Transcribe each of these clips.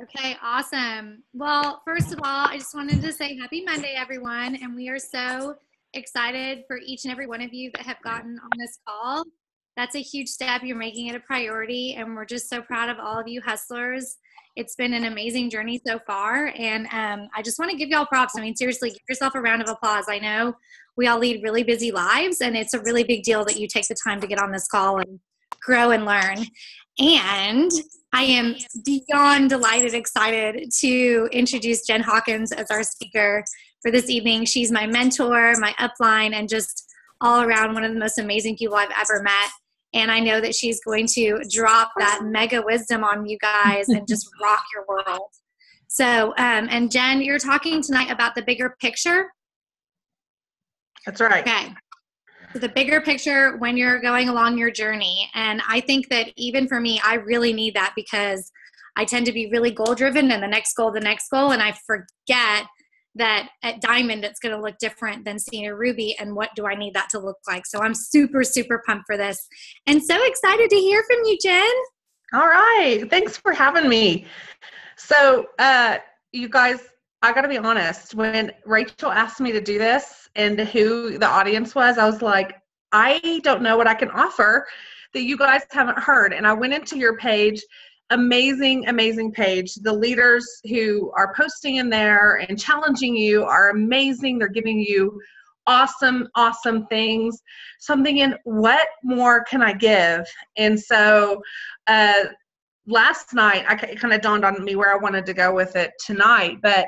Okay, awesome. Well, first of all, I just wanted to say happy Monday, everyone. And we are so excited for each and every one of you that have gotten on this call. That's a huge step. You're making it a priority. And we're just so proud of all of you hustlers. It's been an amazing journey so far. And I just want to give y'all props. I mean, seriously, give yourself a round of applause. I know we all lead really busy lives, and it's a really big deal that you take the time to get on this call and grow and learn. And I am beyond delighted, excited to introduce Jen Hawkins as our speaker for this evening. She's my mentor, my upline, and just all around one of the most amazing people I've ever met. And I know that she's going to drop that mega wisdom on you guys and just rock your world. So, and Jen, you're talking tonight about the bigger picture. That's right. Okay. So the bigger picture when you're going along your journey. And I think that even for me, I really need that because I tend to be really goal driven and the next goal. And I forget that at Diamond, it's going to look different than Senior Ruby. And what do I need that to look like? So I'm super, super pumped for this and so excited to hear from you, Jen. All right. Thanks for having me. So you guys, I got to be honest, when Rachel asked me to do this and who the audience was, I was like, I don't know what I can offer that you guys haven't heard. And I went into your page, amazing page. The leaders who are posting in there and challenging you are amazing. They're giving you awesome things. So I'm thinking, what more can I give? And so last night, it kind of dawned on me where I wanted to go with it tonight. But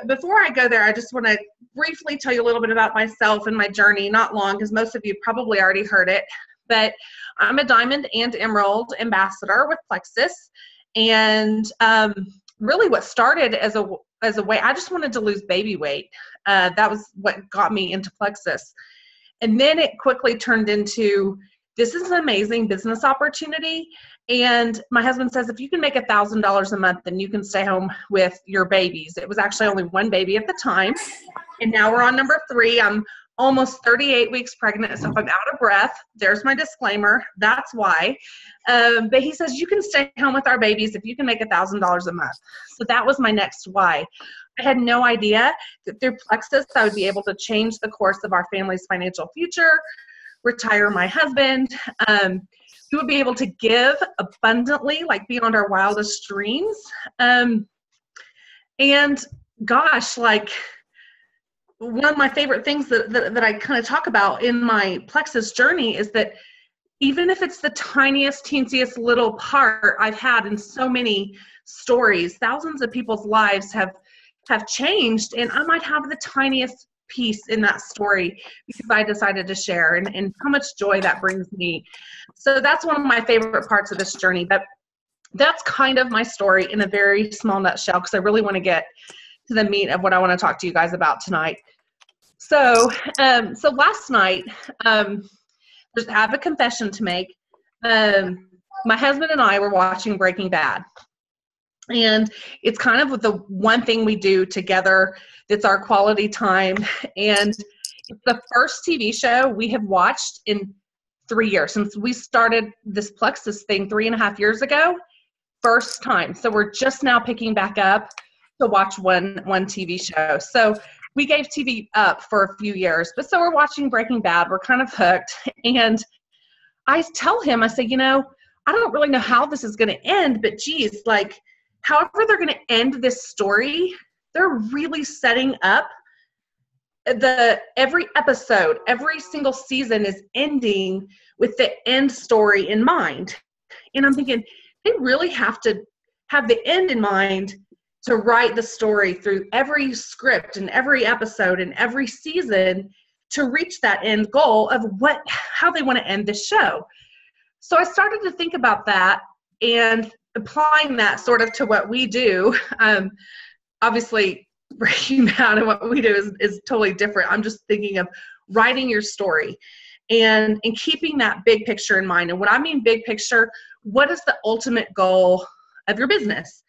before I go there, I just want to briefly tell you a little bit about myself and my journey. Not long, because most of you probably already heard it. But I'm a Diamond and Emerald Ambassador with Plexus. And really what started as a way, I just wanted to lose baby weight. That was what got me into Plexus. And then it quickly turned into, this is an amazing business opportunity. And my husband says, if you can make $1,000 a month, then you can stay home with your babies. It was actually only one baby at the time. And now we're on number 3. I'm almost 38 weeks pregnant. So if I'm out of breath, there's my disclaimer. That's why. But he says, you can stay home with our babies if you can make $1,000 a month. So that was my next why. I had no idea that through Plexus, I would be able to change the course of our family's financial future, retire my husband. We would be able to give abundantly, like beyond our wildest dreams. And gosh, like one of my favorite things that I kind of talk about in my Plexus journey is that even if it's the tiniest, teensiest little part I've had in so many stories, thousands of people's lives have changed, and I might have the tiniest piece in that story because I decided to share, and how much joy that brings me. So that's one of my favorite parts of this journey. But that's kind of my story in a very small nutshell, because I really want to get to the meat of what I want to talk to you guys about tonight. So last night, I have a confession to make. My husband and I were watching Breaking Bad. And it's kind of the one thing we do together that's our quality time. And it's the first TV show we have watched in 3 years. Since we started this Plexus thing 3.5 years ago, first time. So we're just now picking back up to watch one TV show. So we gave TV up for a few years, but so we're watching Breaking Bad. We're kind of hooked. And I tell him, I say, I don't really know how this is going to end, but geez, like, however they're going to end this story, they're really setting up every episode, every single season is ending with the end story in mind. And I'm thinking, they really have to have the end in mind to write the story through every script and every episode and every season to reach that end goal of how they want to end this show. So I started to think about that and applying that sort of to what we do. Obviously, Breaking Bad and what we do is totally different. I'm just thinking of writing your story and keeping that big picture in mind. And when I mean big picture, what is the ultimate goal of your business?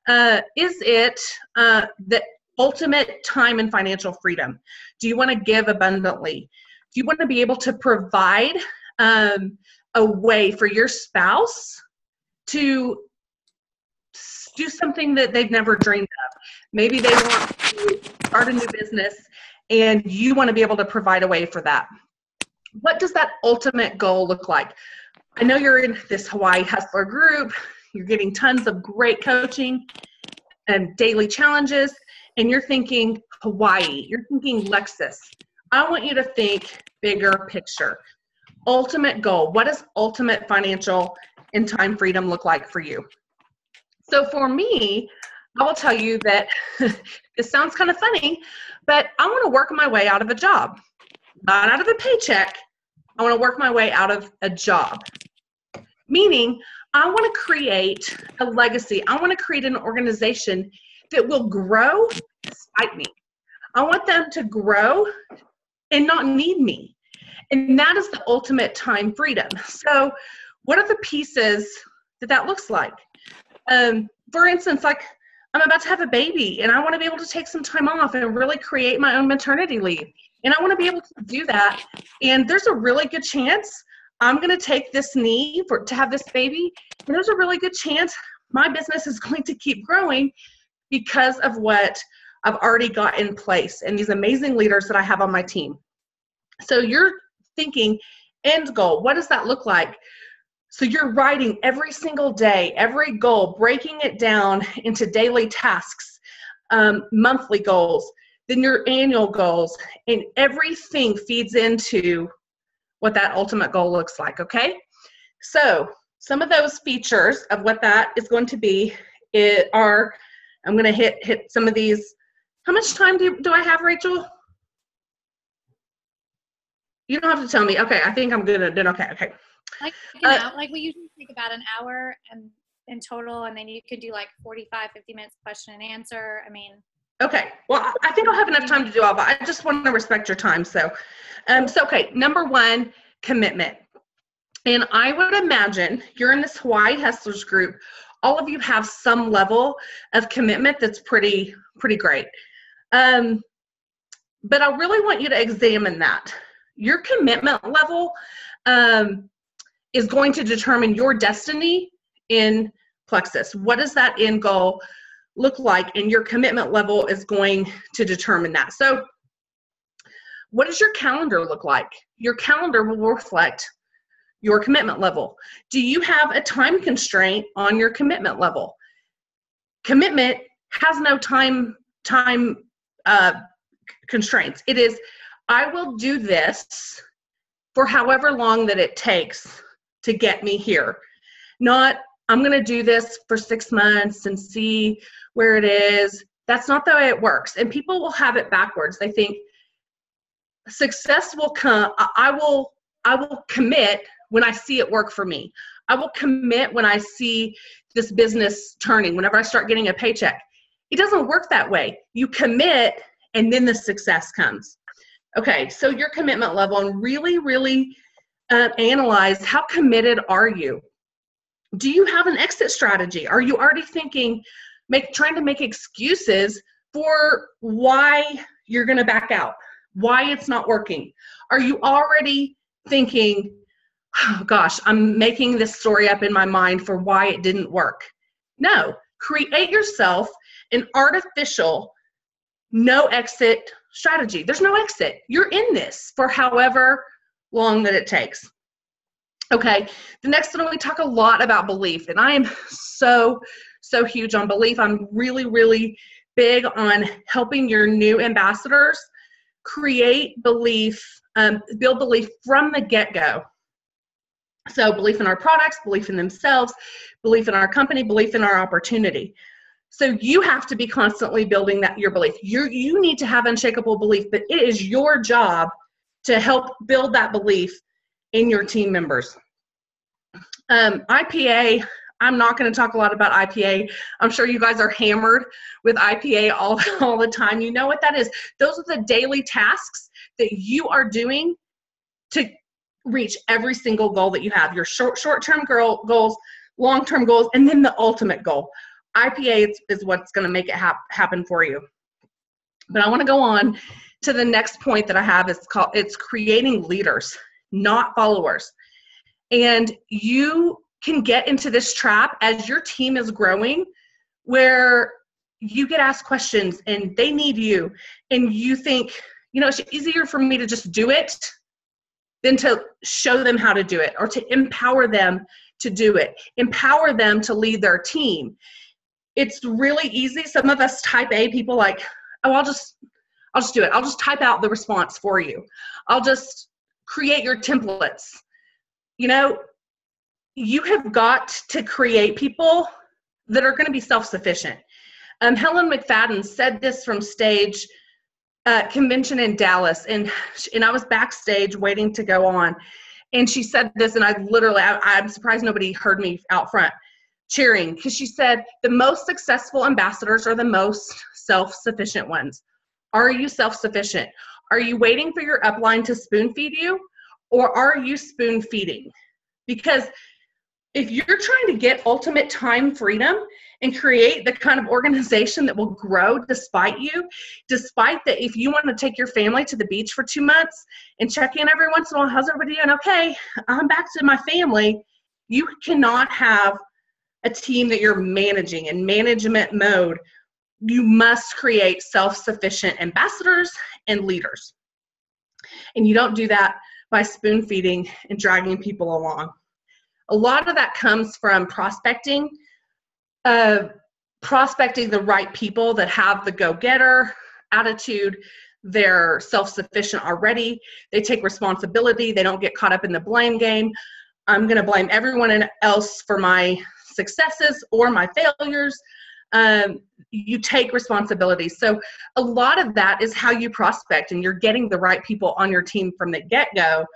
Is it the ultimate time and financial freedom? Do you want to give abundantly? Do you want to be able to provide a way for your spouse to do something that they've never dreamed of. Maybe they want to start a new business and you want to be able to provide a way for that. What does that ultimate goal look like? I know you're in this Hawaii Hustler group. You're getting tons of great coaching and daily challenges, and you're thinking Hawaii. You're thinking Lexus. I want you to think bigger picture. Ultimate goal. What does ultimate financial and time freedom look like for you? So for me, I will tell you that this sounds kind of funny, but I want to work my way out of a job, not out of a paycheck. I want to work my way out of a job, meaning I want to create a legacy. I want to create an organization that will grow despite me. I want them to grow and not need me. And that is the ultimate time freedom. So what are the pieces that looks like? For instance, like I'm about to have a baby and I want to be able to take some time off and really create my own maternity leave. And I want to be able to do that. And there's a really good chance I'm going to take this knee to have this baby. And there's a really good chance my business is going to keep growing because of what I've already got in place and these amazing leaders that I have on my team. So you're thinking end goal. What does that look like? So you're writing every single day, every goal, breaking it down into daily tasks, monthly goals, then your annual goals, and everything feeds into what that ultimate goal looks like, okay? So some of those features of what that is going to be are, I'm going to hit some of these. How much time do I have, Rachel? You don't have to tell me. Okay, I think I'm good at it. Okay. Like we usually take about an hour and in total, and then you could do like 45, 50 minutes question and answer. I mean. Okay. Well, I think I'll have enough time to do all that. I just want to respect your time. So okay. Number one, commitment. And I would imagine you're in this Hawaii Hustlers group. All of you have some level of commitment that's pretty great. But I really want you to examine that. Your commitment level is going to determine your destiny in Plexus. What does that end goal look like? And your commitment level is going to determine that. So what does your calendar look like? Your calendar will reflect your commitment level. Do you have a time constraint on your commitment level? Commitment has no time constraints. It is, I will do this for however long that it takes to get me here. Not, I'm going to do this for 6 months and see where it is. That's not the way it works. And people will have it backwards. They think success will come. I will commit when I see it work for me. I will commit when I see this business turning, whenever I start getting a paycheck. It doesn't work that way. You commit and then the success comes. Okay, so your commitment level, and really analyze how committed are you? Do you have an exit strategy? Are you already thinking, trying to make excuses for why you're going to back out, why it's not working? Are you already thinking, oh gosh, I'm making this story up in my mind for why it didn't work? No, create yourself an artificial no exit strategy. There's no exit. You're in this for however long that it takes. Okay, the next one, we talk a lot about belief, and I am so huge on belief. I'm really big on helping your new ambassadors create belief, build belief from the get-go. So belief in our products, belief in themselves, belief in our company, belief in our opportunity. So you have to be constantly building your belief. You need to have unshakable belief, but it is your job to help build that belief in your team members. IPA, I'm not going to talk a lot about IPA. I'm sure you guys are hammered with IPA all the time. You know what that is. Those are the daily tasks that you are doing to reach every single goal that you have. Your short-term goals, long-term goals, and then the ultimate goal. IPA is what's going to make it happen for you. But I want to go on to the next point that I have. It's creating leaders, not followers. And you can get into this trap as your team is growing where you get asked questions and they need you, and you think, you know, it's easier for me to just do it than to show them how to do it, or to empower them to do it, empower them to lead their team. It's really easy. Some of us type A people like, oh, I'll just do it. I'll just type out the response for you. I'll just create your templates. You know, you have got to create people that are going to be self-sufficient. Helen McFadden said this from stage convention in Dallas, and I was backstage waiting to go on, and she said this, and I'm surprised nobody heard me out front cheering, because she said, the most successful ambassadors are the most self-sufficient ones. Are you self-sufficient? Are you waiting for your upline to spoon feed you, or are you spoon feeding? Because if you're trying to get ultimate time freedom and create the kind of organization that will grow despite you, despite that, if you want to take your family to the beach for 2 months and check in every once in a while, how's everybody doing? Okay, I'm back to my family. You cannot have a team that you're managing in management mode. You must create self-sufficient ambassadors and leaders. And you don't do that by spoon feeding and dragging people along. A lot of that comes from prospecting the right people that have the go-getter attitude. They're self-sufficient already. They take responsibility. They don't get caught up in the blame game. I'm going to blame everyone else for my successes or my failures. You take responsibility. So a lot of that is how you prospect, and you're getting the right people on your team from the get-go,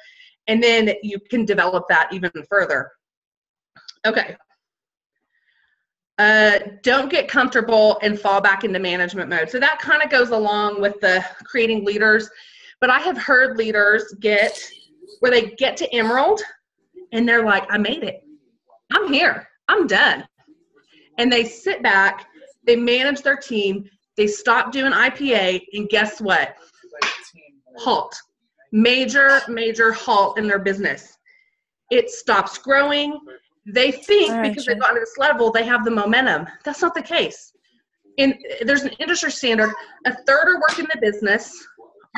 and then you can develop that even further. Okay. Don't get comfortable and fall back into management mode. So that kind of goes along with the creating leaders. But I have heard leaders get where they get to Emerald and they're like, I made it. I'm here. I'm done. And they sit back, they manage their team, they stop doing IPA, and guess what? Halt. Major halt in their business. It stops growing. They think because they've gotten to this level, they have the momentum. That's not the case. And there's an industry standard. A third are working the business,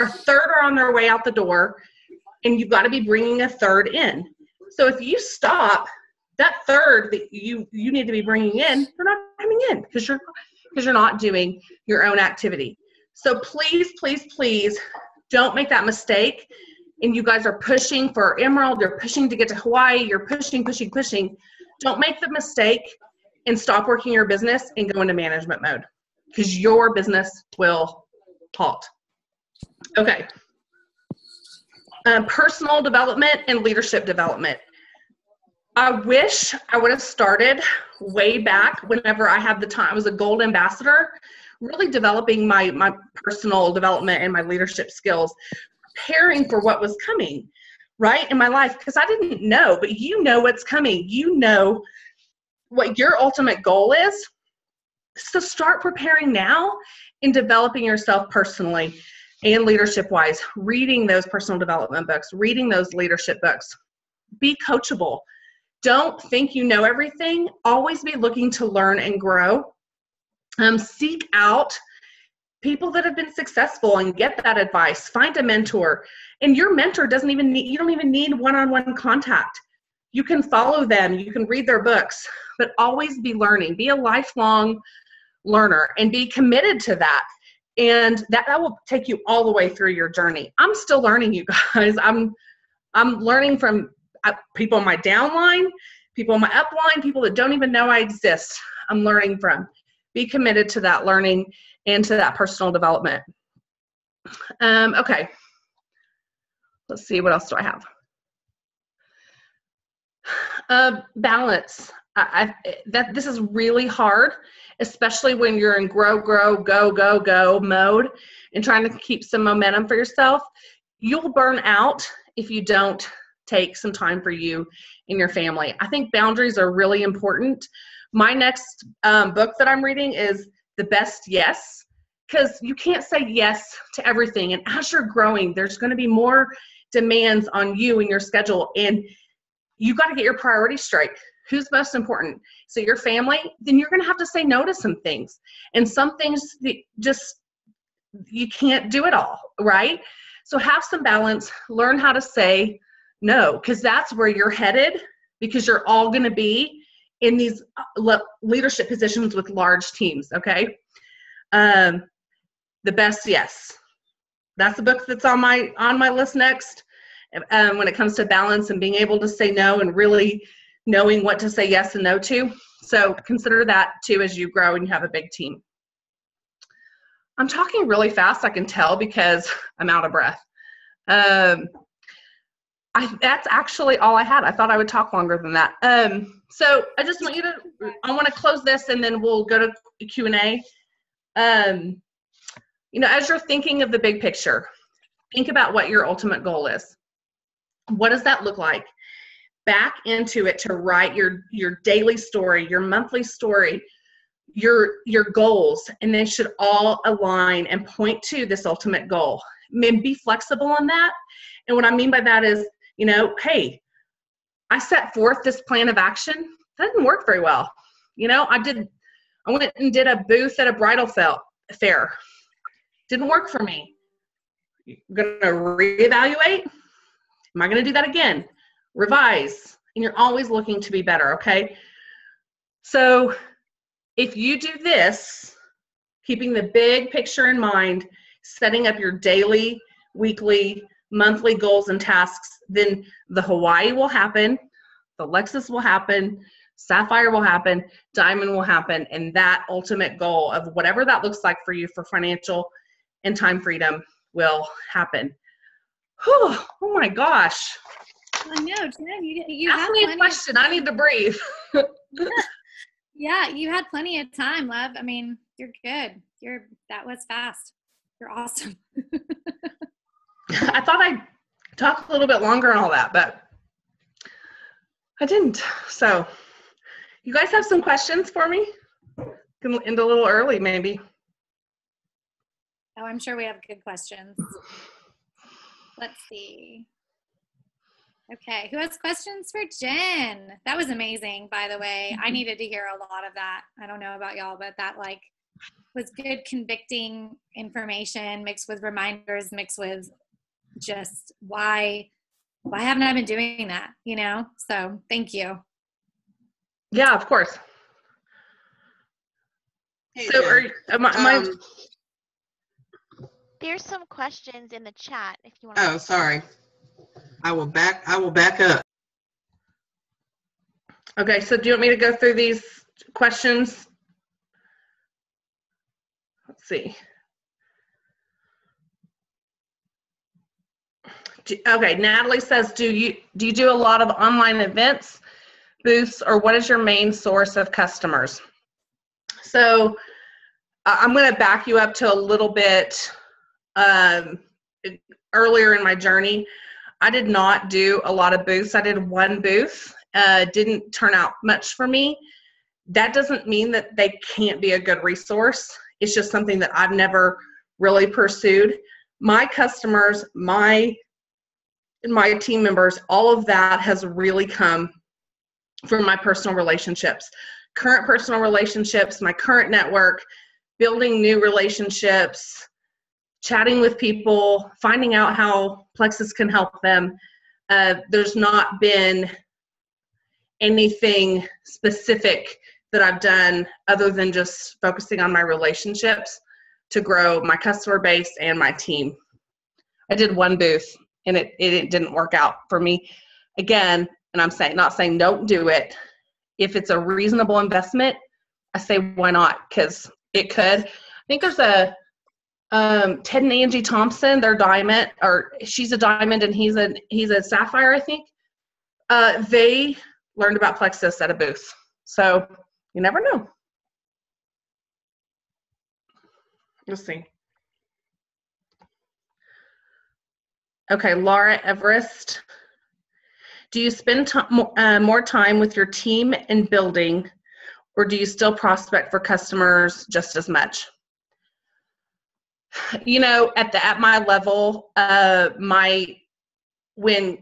a third are on their way out the door, and you've got to be bringing a third in. So if you stop, that third that you need to be bringing in, they're not coming in because you're not doing your own activity. So please, please, please don't make that mistake. And you guys are pushing for Emerald, you're pushing to get to Hawaii, you're pushing. Don't make the mistake and stop working your business and go into management mode, because your business will halt. Okay. Personal development and leadership development. I wish I would have started way back whenever I had the time. I was a gold ambassador, really developing my personal development and my leadership skills, preparing for what was coming, right, in my life, because I didn't know, but you know what's coming. You know what your ultimate goal is. So start preparing now and developing yourself personally and leadership-wise, reading those personal development books, reading those leadership books. Be coachable. Don't think you know everything. Always be looking to learn and grow. Seek out people that have been successful and get that advice. Find a mentor. And your mentor doesn't even need, you don't even need one-on-one contact. You can follow them, you can read their books, but always be learning. Be a lifelong learner and be committed to that. And that will take you all the way through your journey. I'm still learning, you guys. I'm learning from people in my downline, people in my upline, people that don't even know I exist. I'm learning from. Be committed to that learning and to that personal development. Okay. Let's see, what else do I have? Balance. This is really hard, especially when you're in grow, go mode and trying to keep some momentum for yourself. You'll burn out if you don't take some time for you and your family. I think boundaries are really important. My next book that I'm reading is The Best Yes, because you can't say yes to everything. And as you're growing, there's going to be more demands on you and your schedule, and you got to get your priorities straight. Who's most important? So your family, then you're going to have to say no to some things. And some things just, you can't do it all, right? So have some balance, learn how to say no, because that's where you're headed, because you're all going to be in these leadership positions with large teams, okay? The Best Yes. That's the book that's on my list next. When it comes to balance and being able to say no and really knowing what to say yes and no to. So consider that too as you grow and you have a big team. I'm talking really fast, I can tell, because I'm out of breath. That's actually all I had. I thought I would talk longer than that. So I just want I want to close this and then we'll go to Q&A. As you're thinking of the big picture, think about what your ultimate goal is. What does that look like? Back into it to write your daily story, your monthly story, your goals, and they should all align and point to this ultimate goal. And be flexible on that. And what I mean by that is, hey, I set forth this plan of action. That didn't work very well. I went and did a booth at a bridal fair. Didn't work for me. I'm going to reevaluate. Am I going to do that again? Revise. And you're always looking to be better, okay? So if you do this, keeping the big picture in mind, setting up your daily, weekly, monthly goals and tasks, then the Hawaii will happen, the Lexus will happen, Sapphire will happen, Diamond will happen, and that ultimate goal of whatever that looks like for you for financial and time freedom will happen. Whew, oh my gosh. I know, Jen, you ask me a question. I need to breathe. Yeah, you had plenty of time, love. I mean, you're good. That was fast. You're awesome. I thought I'd talk a little bit longer and all that, but I didn't. So you guys have some questions for me? Can end a little early, maybe. Oh, I'm sure we have good questions. Let's see. Okay, who has questions for Jen? That was amazing, by the way. I needed to hear a lot of that. I don't know about y'all, but that was good convicting information mixed with reminders, mixed with just why haven't I been doing that, So thank you. Yeah, of course. Hey, So there's some questions in the chat if you want to. Oh, sorry. I will back up. Okay, so do you want me to go through these questions? Let's see. Okay, Natalie says, do you do a lot of online events, booths, or what is your main source of customers? So I'm going to back you up to a little bit earlier in my journey. I did not do a lot of booths. I did one booth. Didn't turn out much for me. That doesn't mean that they can't be a good resource. It's just something that I've never really pursued. My customers, my team members, all of that has really come from my personal relationships. Current personal relationships, my current network, building new relationships, chatting with people, finding out how Plexus can help them. There's not been anything specific that I've done other than just focusing on my relationships to grow my customer base and my team. I did one booth and it didn't work out for me. Again, and I'm not saying don't do it. If it's a reasonable investment, I say why not? Because it could. I think there's a Ted and Angie Thompson, they're diamond, or she's a diamond and he's a sapphire, I think. They learned about Plexus at a booth. So you never know. Let's see. Okay, Laura Everest. Do you spend more time with your team in building, or do you still prospect for customers just as much? At my level, when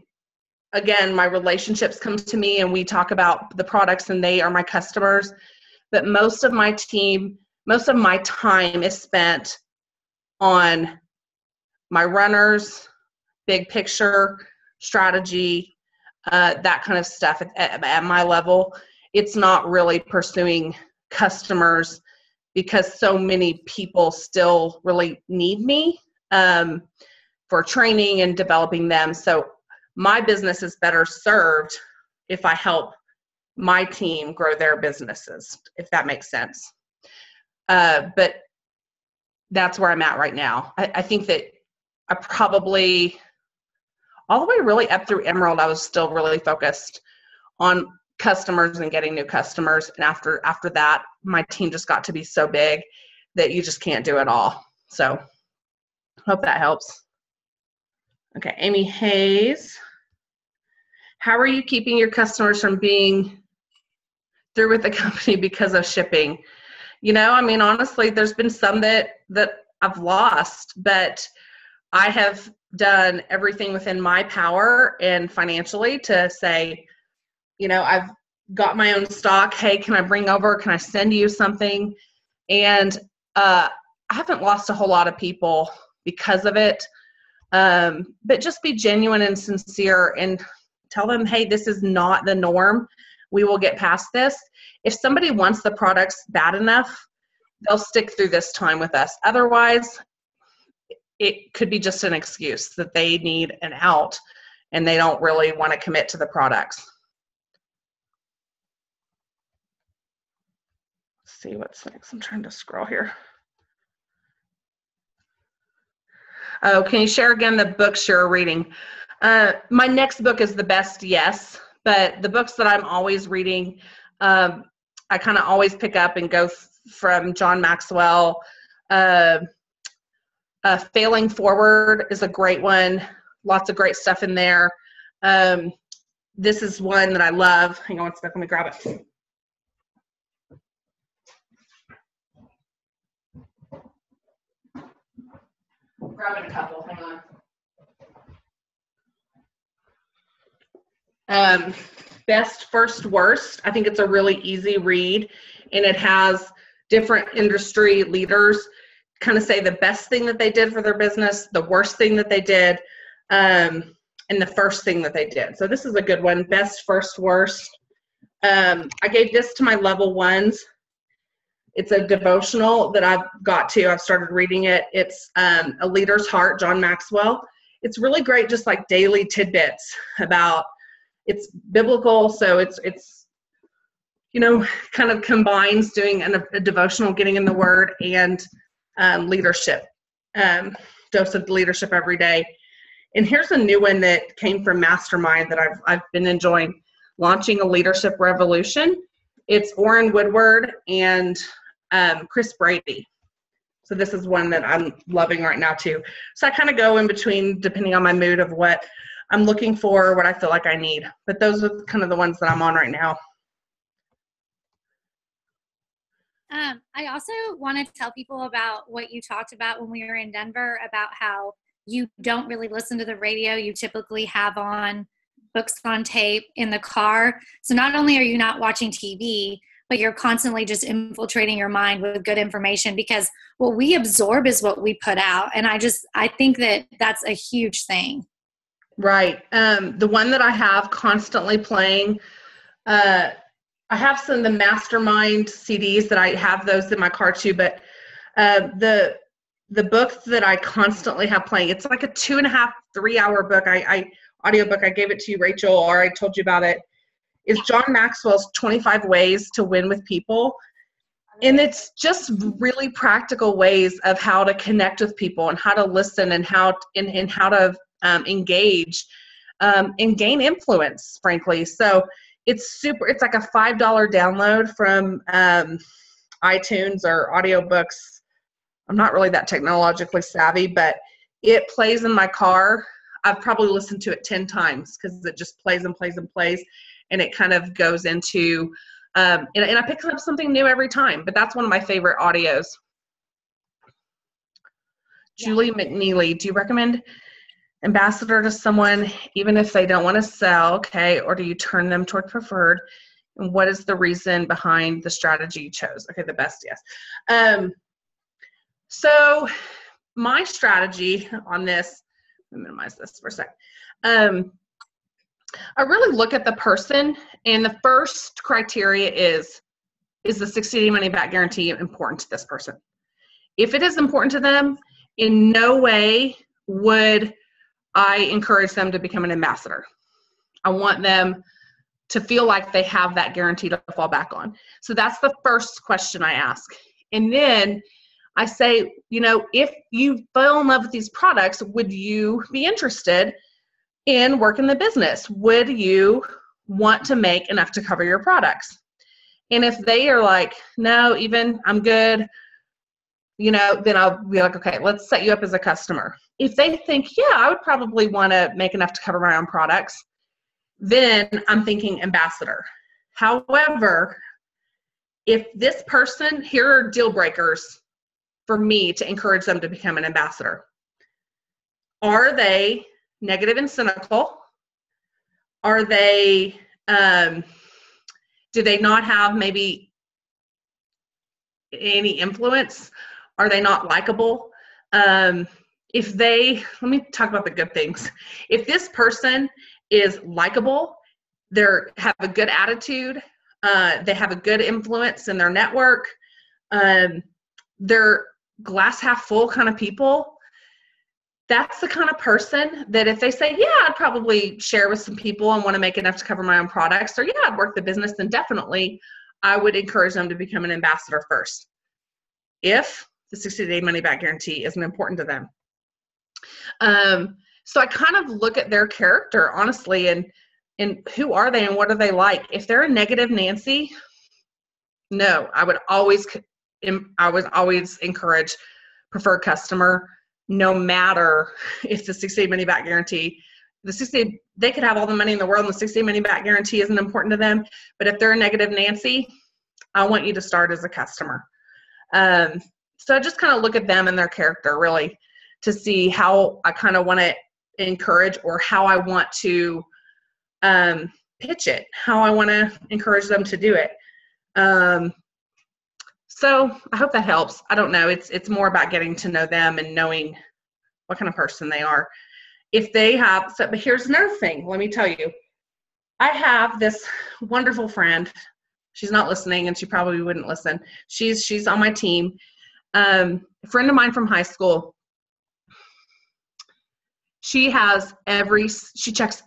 again, my relationships come to me and we talk about the products and they are my customers. But most of my time is spent on my runners, big picture, strategy, that kind of stuff at my level. It's not really pursuing customers because so many people still really need me for training and developing them. So my business is better served if I help my team grow their businesses, if that makes sense. But that's where I'm at right now. I think that I probably, all the way really up through Emerald, I was still really focused on customers and getting new customers. And after that, my team just got to be so big that you just can't do it all. So hope that helps. Okay, Amy Hayes. How are you keeping your customers from being through with the company because of shipping? You know, I mean, honestly, there's been some that I've lost, but I have done everything within my power and financially to say, you know, I've got my own stock. Hey, can I send you something? And I haven't lost a whole lot of people because of it. But just be genuine and sincere and tell them, hey, this is not the norm. We will get past this. If somebody wants the products bad enough, they'll stick through this time with us. Otherwise, it could be just an excuse that they need an out and they don't really want to commit to the products. Let's see what's next. I'm trying to scroll here. Oh, can you share again the books you're reading? My next book is The Best Yes, but the books that I'm always reading, I kind of always pick up and go from John Maxwell. Failing Forward is a great one. Lots of great stuff in there. This is one that I love. Hang on one second, let me grab it. Grabbing a couple, hang on. Best First Worst. I think it's a really easy read, and it has different industry leaders kind of say the best thing that they did for their business, the worst thing that they did, and the first thing that they did. So this is a good one. Best First Worst. I gave this to my level ones. It's a devotional that I've started reading it. It's A Leader's Heart, John Maxwell. It's really great, just like daily tidbits about, it's biblical, so it's you know, kind of combines doing a devotional, getting in the Word, and leadership, dose of leadership every day. And here's a new one that came from Mastermind that I've been enjoying, Launching a Leadership Revolution. It's Orrin Woodward and Chris Brady. So this is one that I'm loving right now too. So I kind of go in between depending on my mood of what I'm looking for, what I feel like I need. But those are kind of the ones that I'm on right now. I also want to tell people about what you talked about when we were in Denver about how you don't really listen to the radio. You typically have on books on tape in the car. So not only are you not watching TV, but you're constantly just infiltrating your mind with good information, because what we absorb is what we put out. And I think that that's a huge thing. Right. The one that I have constantly playing, I have some of the Mastermind CDs that I have those in my car too, but the books that I constantly have playing, it's like a 2.5, 3 hour book. Audiobook. I gave it to you, Rachel, or I told you about it. Is John Maxwell's 25 Ways to Win with People. And it's just really practical ways of how to connect with people and how to listen and how to engage and gain influence, frankly. So it's like a $5 download from iTunes or audiobooks. I'm not really that technologically savvy, but it plays in my car. I've probably listened to it 10 times because it just plays and plays and plays. And it kind of goes into, and I pick up something new every time, but that's one of my favorite audios. Yeah. Julie McNeely, do you recommend ambassador to someone even if they don't want to sell, okay, or do you turn them toward preferred? And what is the reason behind the strategy you chose? Okay, the best, yes. So my strategy on this, let me minimize this for a sec. I really look at the person, and the first criteria is the 60-day money back guarantee important to this person? If it is important to them, in no way would I encourage them to become an ambassador. I want them to feel like they have that guarantee to fall back on. So that's the first question I ask. And then I say, you know, if you fell in love with these products, would you be interested in working the business? Would you want to make enough to cover your products? And if they are like, no, even I'm good, you know, then I'll be like, okay, let's set you up as a customer. If they think, yeah, I would probably want to make enough to cover my own products, then I'm thinking ambassador. However, if this person, here are deal breakers for me to encourage them to become an ambassador. Are they negative and cynical? Are they, do they not have maybe any influence? Are they not likable? If they, let me talk about the good things. If this person is likable, they have a good attitude, they have a good influence in their network, they're glass half full kind of people, that's the kind of person that if they say, yeah, I'd probably share with some people and want to make enough to cover my own products, or yeah, I'd work the business, then definitely I would encourage them to become an ambassador first, if the 60-day money back guarantee isn't important to them. So I kind of look at their character, honestly, and who are they and what are they like? If they're a negative Nancy, no, I would always encourage preferred customer, no matter if the 60-day money back guarantee, they could have all the money in the world and the 60-day money back guarantee isn't important to them. But if they're a negative Nancy, I want you to start as a customer. So I just kind of look at them and their character really to see how I kind of want to encourage or how I want to pitch it, how I want to encourage them to do it. So I hope that helps. I don't know. It's more about getting to know them and knowing what kind of person they are. If they have, but here's another thing. Let me tell you, I have this wonderful friend. She's not listening, and she probably wouldn't listen. She's on my team. A friend of mine from high school. She checks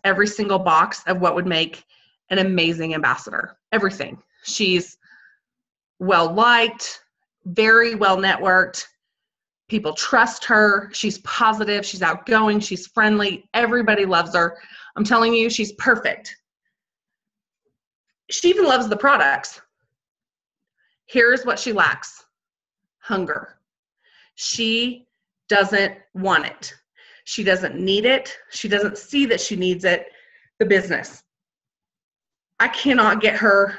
every single box of what would make an amazing ambassador. Everything. She's well-liked, very well-networked. People trust her. She's positive. She's outgoing. She's friendly. Everybody loves her. I'm telling you, she's perfect. She even loves the products. Here's what she lacks: hunger. She doesn't want it. She doesn't need it. She doesn't see that she needs it. The business. I cannot get her,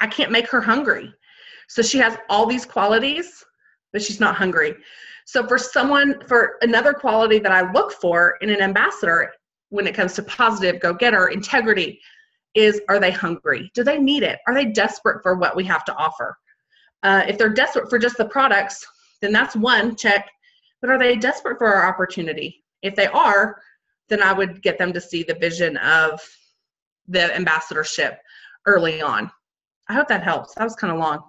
I can't make her hungry. So she has all these qualities, but she's not hungry. So for another quality that I look for in an ambassador when it comes to positive, go-getter, integrity, is, are they hungry? Do they need it? Are they desperate for what we have to offer? If they're desperate for just the products, then that's one check. But are they desperate for our opportunity? If they are, then I would get them to see the vision of the ambassadorship early on. I hope that helps. That was kind of long.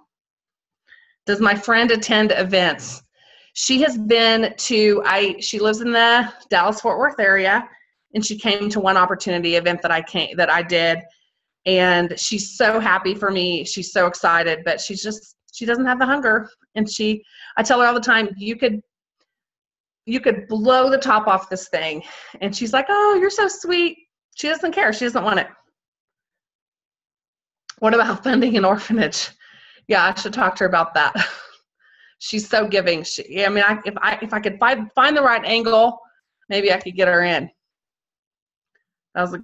Does my friend attend events? She has been to, she lives in the Dallas-Fort Worth area, and she came to one opportunity event that I did, and she's so happy for me. She's so excited, but she doesn't have the hunger. And I tell her all the time, you could blow the top off this thing. And she's like, oh, you're so sweet. She doesn't care. She doesn't want it. What about funding an orphanage? Yeah, I should talk to her about that. She's so giving. If I could find the right angle, maybe I could get her in. It's a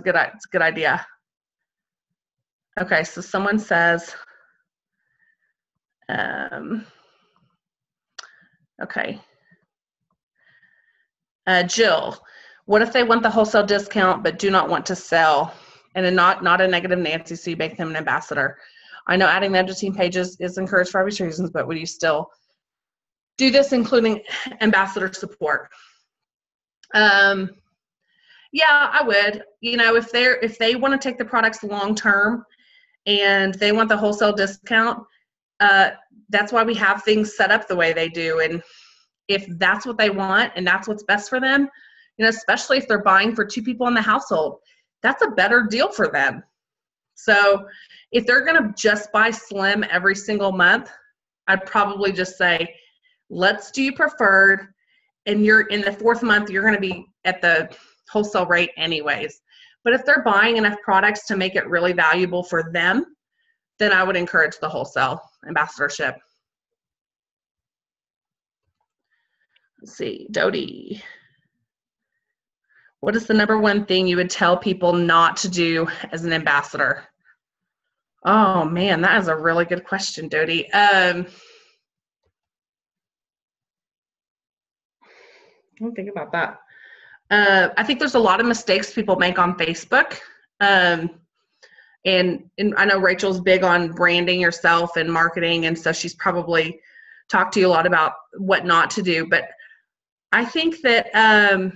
good idea. Okay, so someone says, okay. Jill, What if they want the wholesale discount but do not want to sell? And then not a negative Nancy, so you make them an ambassador. I know adding them to team pages is encouraged for obvious reasons, but would you still do this, including ambassador support? Yeah, I would. You know, if they want to take the products long term and they want the wholesale discount, that's why we have things set up the way they do. And if that's what they want and that's what's best for them, you know, especially if they're buying for 2 people in the household, that's a better deal for them. So if they're going to just buy Slim every single month, I'd probably just say, let's do preferred. And you're in the 4th month, you're going to be at the wholesale rate anyways. But if they're buying enough products to make it really valuable for them, then I would encourage the wholesale ambassadorship. Let's see, Dodie. What is the number one thing you would tell people not to do as an ambassador? Oh man, that is a really good question, Dodie. Let me think about that. I think there's a lot of mistakes people make on Facebook. And I know Rachel's big on branding yourself and marketing, and so she's probably talked to you a lot about what not to do. But I think that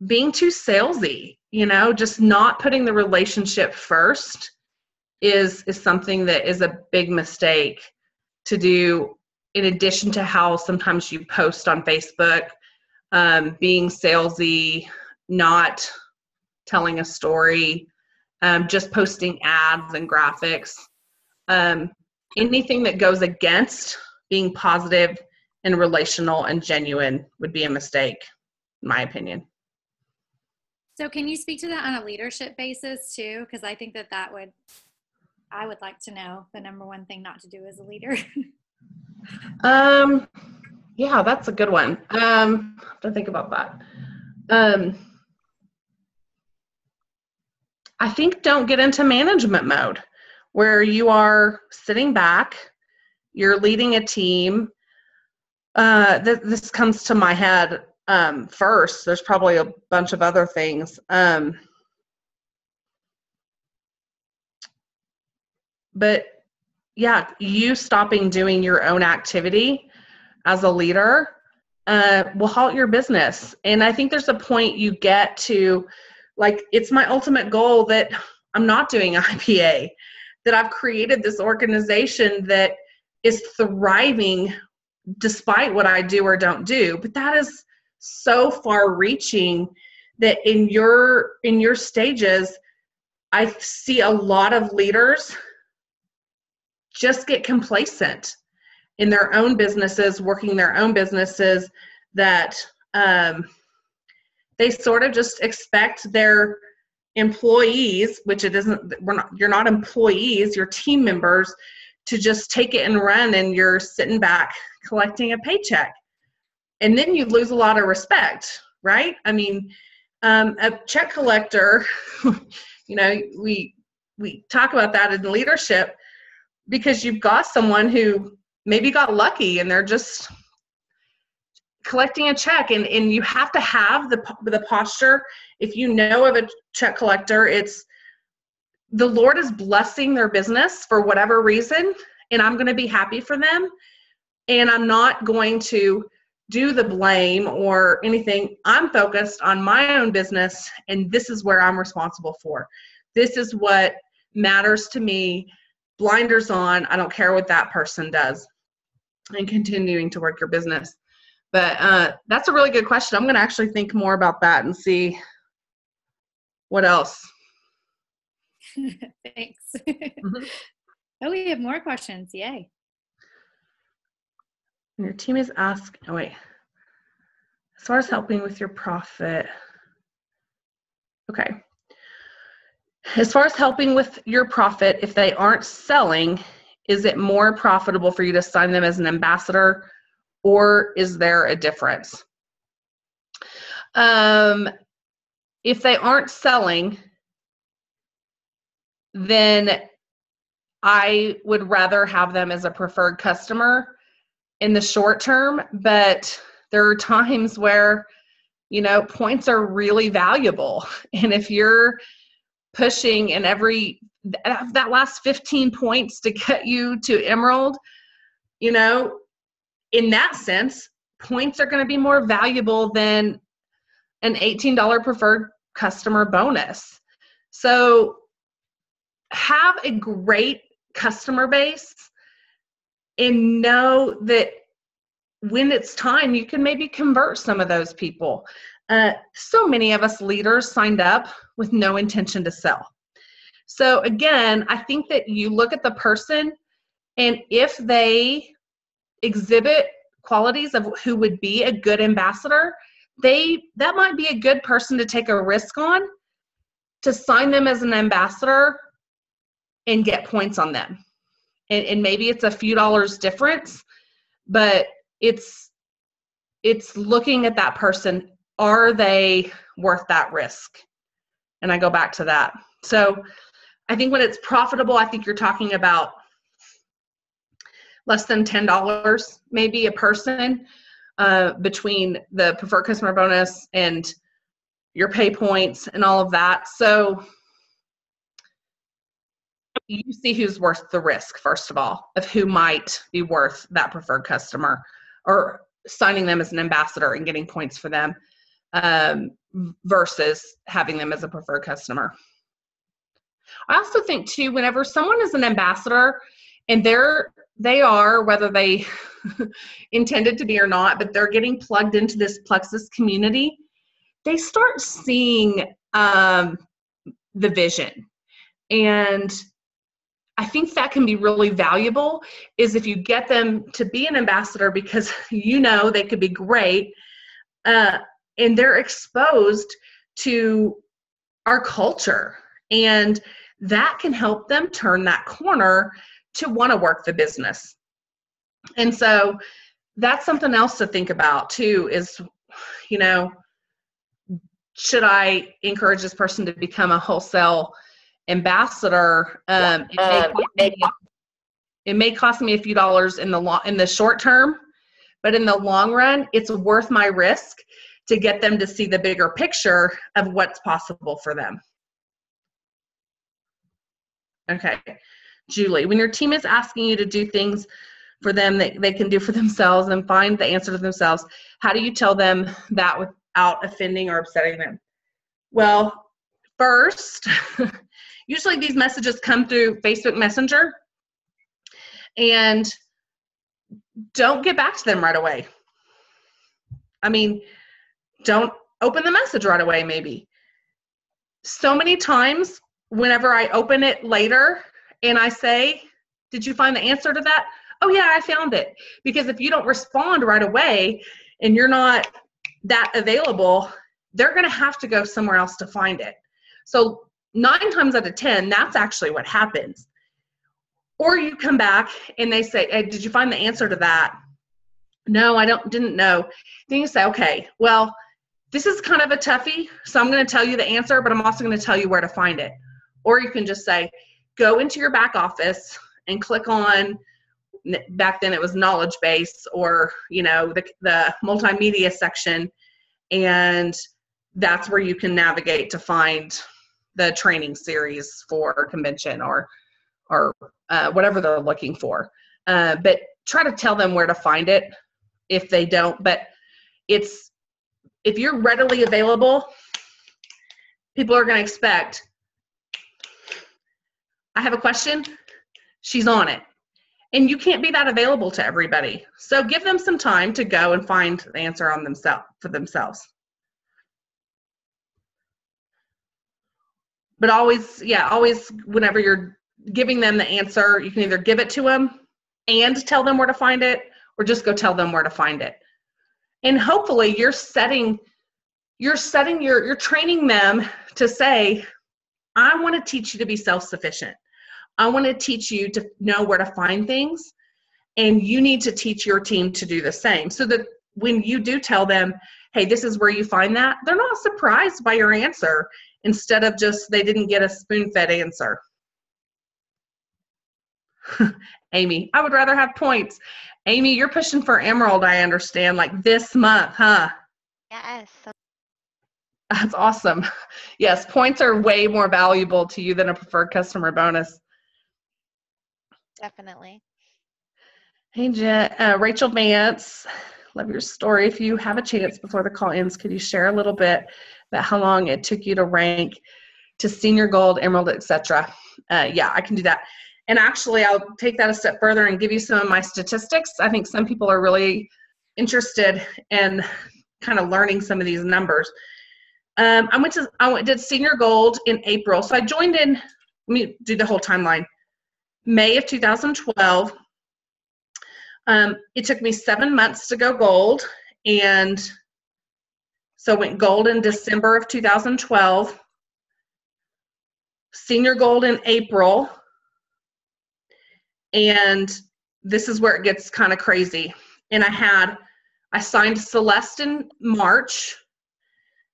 being too salesy, you know, just not putting the relationship first is something that is a big mistake to do, in addition to how sometimes you post on Facebook, being salesy, not telling a story, just posting ads and graphics. Anything that goes against being positive and relational and genuine would be a mistake, in my opinion. So can you speak to that on a leadership basis too? Because I think that I would like to know the number one thing not to do as a leader. Yeah, that's a good one. I have to think about that. I think don't get into management mode where you are sitting back, you're leading a team. This comes to my head first. There's probably a bunch of other things. But yeah, you stopping doing your own activity as a leader will halt your business. And I think there's a point you get to, like, it's my ultimate goal that I'm not doing IPA, that I've created this organization that is thriving despite what I do or don't do. But that is so far reaching that in your stages, I see a lot of leaders just get complacent in their own businesses, working their own businesses, that they sort of just expect their employees, which it isn't, you're not employees, you're team members, to just take it and run, and you're sitting back collecting a paycheck. And then you lose a lot of respect, right? I mean, a check collector, you know, we talk about that in leadership, because you've got someone who maybe got lucky and they're just collecting a check, and you have to have the posture. If you know of a check collector, it's the Lord is blessing their business for whatever reason, and I'm going to be happy for them, and I'm not going to do the blame or anything. I'm focused on my own business, and this is where I'm responsible for. This is what matters to me. Blinders on. I don't care what that person does, and continuing to work your business. But that's a really good question. I'm going to actually think more about that and see what else. Thanks. Mm-hmm. Oh, we have more questions. Yay. Your team is asking, oh wait, as far as helping with your profit. Okay. As far as helping with your profit, if they aren't selling, is it more profitable for you to sign them as an ambassador, or is there a difference? If they aren't selling, then I would rather have them as a preferred customer in the short term. But there are times where, points are really valuable. And if you're pushing in that last 15 points to get you to Emerald, in that sense, points are going to be more valuable than an $18 preferred customer bonus. So have a great customer base and know that when it's time, you can maybe convert some of those people. So many of us leaders signed up with no intention to sell. So again, I think that you look at the person, and if they exhibit qualities of who would be a good ambassador, that might be a good person to take a risk on, to sign them as an ambassador and get points on them. And maybe it's a few dollars difference, but it's looking at that person. Are they worth that risk? And I go back to that. So I think when it's profitable, I think you're talking about less than $10 maybe a person, between the preferred customer bonus and your pay points and all of that. So you see who's worth the risk, first of all, of who might be worth that preferred customer, or signing them as an ambassador and getting points for them, versus having them as a preferred customer. I also think too, whenever someone is an ambassador and they are, whether they intended to be or not, but they're getting plugged into this Plexus community, they start seeing the vision. And I think that can be really valuable, is if you get them to be an ambassador because they could be great, and they're exposed to our culture. And that can help them turn that corner to want to work the business. And so that's something else to think about too, is, should I encourage this person to become a wholesale ambassador? It may cost me a few dollars in the short term, but in the long run, it's worth my risk to get them to see the bigger picture of what's possible for them. Okay, Julie, when your team is asking you to do things for them that they can do for themselves and find the answer to themselves, how do you tell them that without offending or upsetting them? Well, first, usually these messages come through Facebook Messenger, and don't get back to them right away. I mean, don't open the message right away, maybe. So many times, whenever I open it later and I say, did you find the answer to that? Oh yeah, I found it. Because if you don't respond right away and you're not that available, they're going to have to go somewhere else to find it. So 9 times out of 10, that's actually what happens. Or you come back and they say, hey, did you find the answer to that? No, I didn't know. Then you say, okay, well, this is kind of a toughie, so I'm going to tell you the answer, but I'm also going to tell you where to find it. Or you can just say, go into your back office and click on, back then it was knowledge base, or the multimedia section, and that's where you can navigate to find the training series for convention or whatever they're looking for. But try to tell them where to find it if they don't. But if you're readily available, people are going to expect, I have a question, she's on it. And you can't be that available to everybody. So give them some time to go and find the answer for themselves. But always whenever you're giving them the answer, you can either give it to them and tell them where to find it, or just go tell them where to find it. And hopefully you're training them to say, I want to teach you to be self-sufficient. I want to teach you to know where to find things, and you need to teach your team to do the same. So that when you do tell them, hey, this is where you find that, they're not surprised by your answer, instead of just they didn't get a spoon-fed answer. Amy, I would rather have points. Amy, you're pushing for Emerald, I understand, like this month, huh? Yes. That's awesome. Yes, points are way more valuable to you than a preferred customer bonus. Definitely. Hey, Rachel Vance, love your story. If you have a chance before the call ends, could you share a little bit about how long it took you to rank to senior gold, emerald, etc.? Yeah, I can do that. And actually, I'll take that a step further and give you some of my statistics. I think some people are really interested in kind of learning some of these numbers. I did senior gold in April. So I joined in, let me do the whole timeline. May of 2012. It took me 7 months to go gold, and so went gold in December of 2012, senior gold in April, and this is where it gets kind of crazy. And I signed Celeste in March.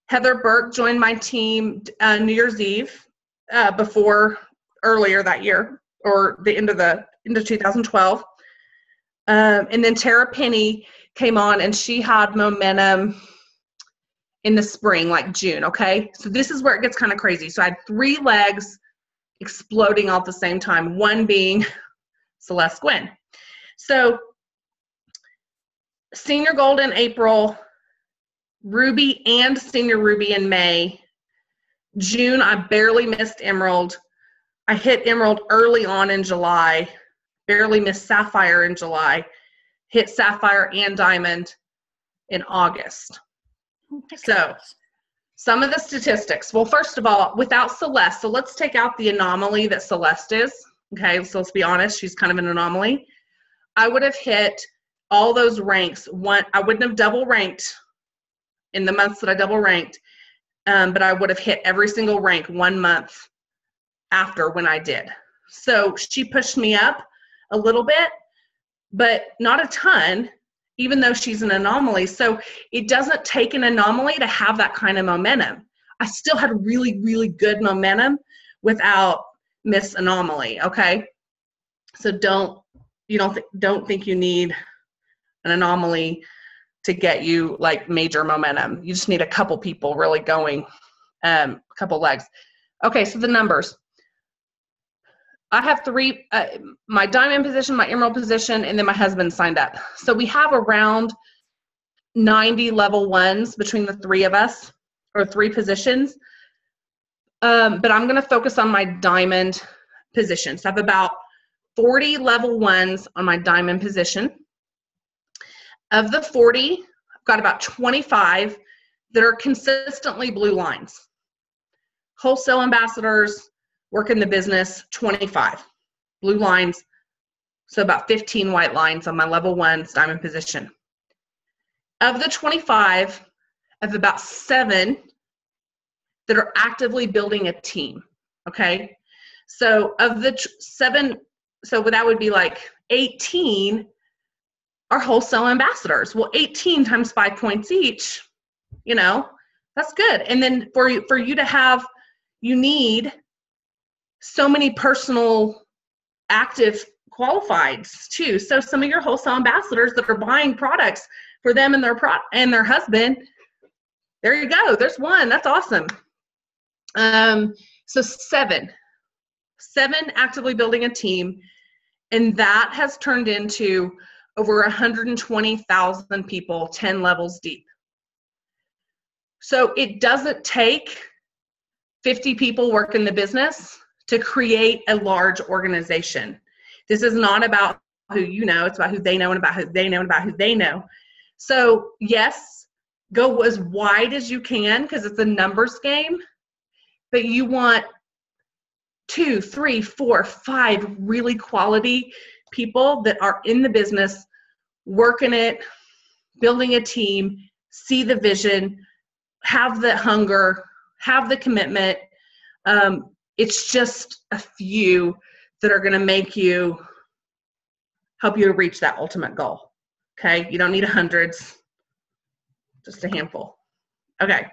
Heather Burke joined my team New Year's Eve earlier that year, or the end of 2012. And then Tara Penny came on, and she had momentum in the spring, like June, okay? So this is where it gets kind of crazy. So I had 3 legs exploding all at the same time, one being Celeste Gwynn. So senior gold in April, ruby and senior ruby in May. June, I barely missed emerald. I hit emerald early on in July, barely missed sapphire in July, hit sapphire and diamond in August. So some of the statistics. Well, first of all, without Celeste, so let's take out the anomaly that Celeste is. Okay, so let's be honest, she's kind of an anomaly. I would have hit all those ranks. I wouldn't have double ranked in the months that I double ranked, but I would have hit every single rank 1 month after when I did. So she pushed me up a little bit, but not a ton, even though she's an anomaly. So it doesn't take an anomaly to have that kind of momentum. I still had really, really good momentum without Miss Anomaly, okay? So don't think you need an anomaly to get you like major momentum. You just need a couple people really going, a couple legs. Okay, so the numbers. I have 3, my diamond position, my emerald position, and then my husband signed up. So we have around 90 level 1s between the 3 of us, or 3 positions. But I'm gonna focus on my diamond position. So I have about 40 level 1s on my diamond position. Of the 40, I've got about 25 that are consistently blue lines. Wholesale ambassadors, work in the business, 25 blue lines, so about 15 white lines on my level 1's diamond position. Of the 25, I have about 7 that are actively building a team, okay? So of the 7, so that would be like 18 are wholesale ambassadors. Well, 18 times 5 points each, that's good. And then for you to have, you need so many personal active qualifieds too. So some of your wholesale ambassadors that are buying products for them and their husband, there you go. There's one. That's awesome. So 7 actively building a team, and that has turned into over 120,000 people, 10 levels deep. So it doesn't take 50 people work in the business to create a large organization. This is not about who you know, it's about who they know and about who they know and about who they know. So yes, go as wide as you can because it's a numbers game, but you want 2, 3, 4, 5 really quality people that are in the business, working it, building a team, see the vision, have the hunger, have the commitment. It's just a few that are going to help you to reach that ultimate goal. Okay, you don't need hundreds, just a handful. Okay.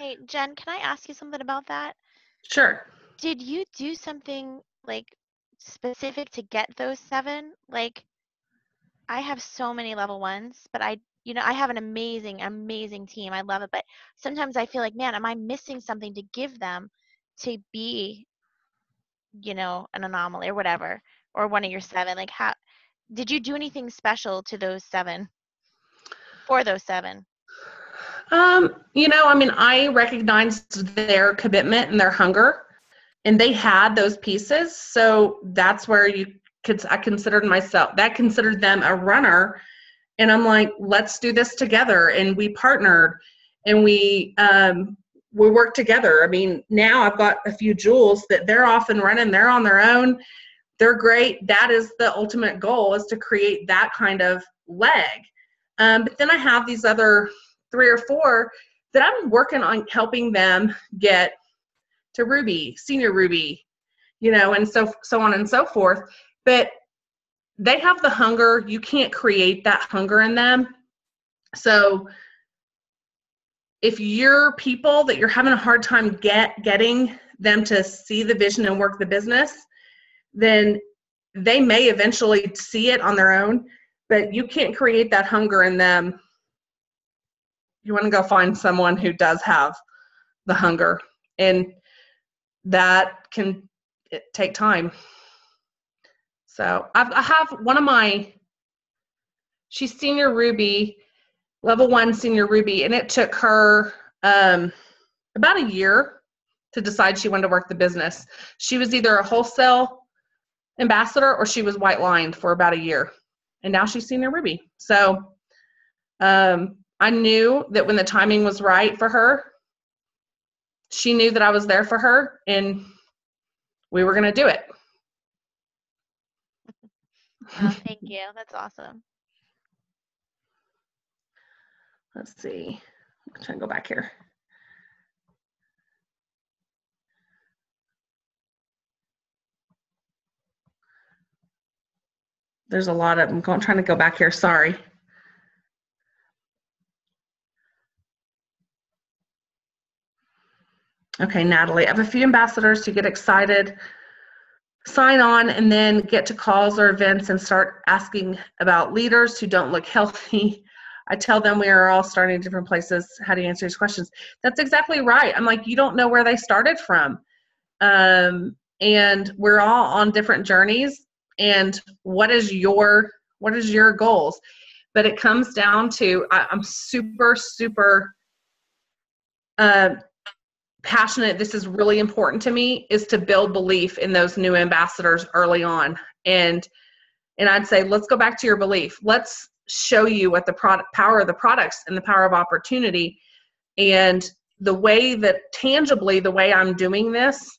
Hey, Jen, can I ask you something about that? Sure. Did you do something like specific to get those 7? Like, I have so many level 1s, but you know, I have an amazing, amazing team. I love it. But sometimes I feel like, man, am I missing something to give them to be, you know, an anomaly or whatever, or one of your 7? Like, how did you do anything special to those 7, for those 7? You know, I mean, I recognized their commitment and their hunger, and they had those pieces. So that's where I considered them a runner. And I'm like, let's do this together. And we partnered, and we worked together. I mean, now I've got a few jewels that they're off and running. They're on their own. They're great. That is the ultimate goal, is to create that kind of leg. But then I have these other 3 or 4 that I'm working on helping them get to Ruby, senior Ruby, you know, and so on and so forth. But they have the hunger. You can't create that hunger in them. So if you're people that you're having a hard time getting them to see the vision and work the business, then they may eventually see it on their own, but you can't create that hunger in them. You want to go find someone who does have the hunger, and that can take time. So I have one of she's senior Ruby, level 1 senior Ruby, and it took her about a year to decide she wanted to work the business. She was either a wholesale ambassador or she was white lined for about a year, and now she's senior Ruby. So I knew that when the timing was right for her, she knew that I was there for her, and we were going to do it. Oh, thank you. That's awesome. Let's see. I'm trying to go back here. There's a lot of them. I'm trying to go back here. Sorry. Okay, Natalie, I have a few ambassadors who get excited, sign on, and then get to calls or events and start asking about leaders who don't look healthy. I tell them we are all starting in different places. How do you answer these questions? That's exactly right. I'm like, you don't know where they started from. And we're all on different journeys. And what is your goals? But it comes down to, I'm super, super passionate. This is really important to me, is to build belief in those new ambassadors early on. And I'd say, let's go back to your belief. Let's show you what the power of the products and the power of opportunity, and the way that tangibly, the way I'm doing this.